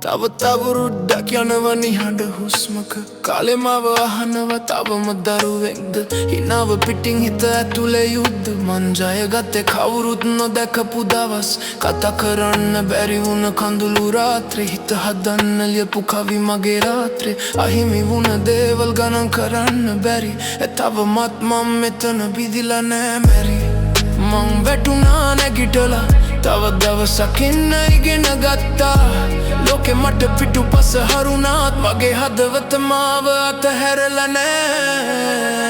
තවරුද්දක් යනවා නිහඬ හුස්මක කාලෙ මාව අහනවා තවම දරුවෙක්ද හිනාව පිටින් හිත ඇතුලේ යුද්ධ මං ජයගත්තේ කවුරුත් නොදැකපු දවස් කතා කරන්න බැරි වුණ කඳුළු රාත්‍රී හිත හදන්න ලියපු කවි මගේ රාත්‍රී අහිමි වුණ දේවල් ගණන් කරන්න බැරි තවමත් මම මෙතන බිදිලා නෑ මැරි මං වැටුණා නැගිටලා තව දවසක් ඉන්න ඉගෙන ගත්තා ලෝකෙ මට පිටුපස හරුණාත් මගේ හදවත මාව අතහැරලා නෑ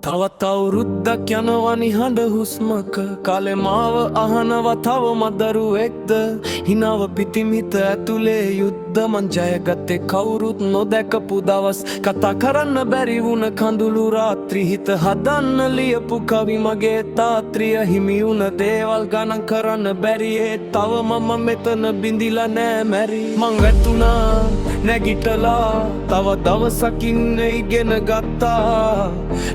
තවත් අවුරුද්දක් යනවා නිහඬ හුස්මක කාලෙ මාව අහනවා තවම දරුවෙක්ද හිනාව පිටින් හිත ඇතුලේ යුද්ධ මං ජයගත්තේ කවුරුත් නොදැකපු දවස් කතා කරන්න බැරි වුණ කඳුළු රාත්‍රී හිත හදන්න ලියපු කවි මගේ තාත්‍රිය හිමි වුණ දේවල් ගණන් කරන්න බැරි තවම මම මෙතන බිඳිලා නෑ මැරි මං වැටුණා නැගිටලා තව දවසක් ඉන්න ඉගෙන ගත්තා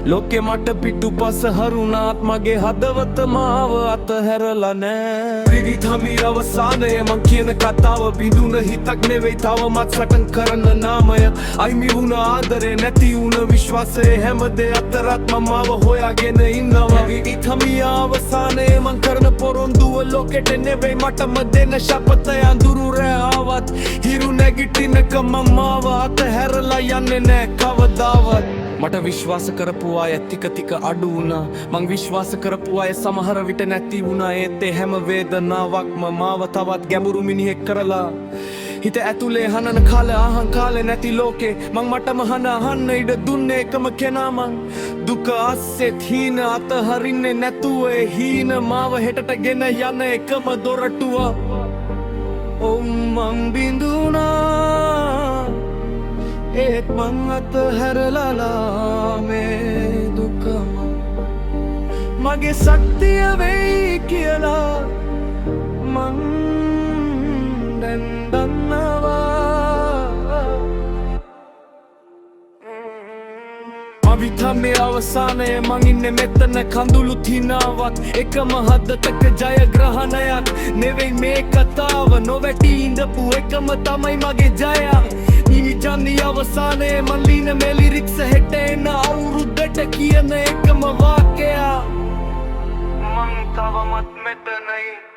ලෝකෙ මට පිටුපස හරුණාත් මගේ හදවත මාව අතහැරලා නෑ ත්‍රිවිධමි අවසානය මං කියන කතාව බිඳුන හිතක් නෙවෙයි තවමත් සටන් කරන්න නාමය අයිමි වුණ ආදරේ නැති වුණ විශ්වාසය හැමදේ අතරත් මම මාව හොයාගෙන ඉන්නවා ත්‍රිවිධමි අවසානය මං කරන පොරොන්දුව ලෝකෙට නෙවෙයි මටම දෙන ශපථය අඳුරු රෑ ආවත් හිරු නැගිටිනක මම මාව අතහැරලා යන්නේ නෑ කවදාවත් මට විශ්වාස කරපු අය ටික අඩු වුණා මං විශ්වාස කරපු අය සමහර විට නැති වුණා ඒත් හැම වේදනාවක්ම මාව තවත් ගැඹුරු මිනිහෙක් කරලා හිත ඇතුලේ හනන කාලේ අහන් කාලේ නැති ලෝකේ මං මටම අහන්න ඉඩ දුන්නේ එකම කෙනා මං දුක අස්සෙත් හීන අතහරින්නේ නැතුව හීන මාව හෙටට ගෙන යන එකම දොරටුව මං බිඳුනා ඒත් මං අතහැරලා මේ දුකම මගේ ශක්තිය වෙයි කියලා මං දැන් දන්නවා අවිතමේ අවසානය මං ඉන්නේ මෙතන කඳුළු තිනාවත් එකම හදතක ජයග්‍රහණයක් නෙවෙයි මේ කතාව නොවැටි ඉඳපු එකම තමයි මගේ ජය ජනි අවසානයේ මං ලියන මේ ලිරික්ස් හෙට එන අවුරුද්දට කියන එකම වාක්‍යය මං තවමත් මෙතනයි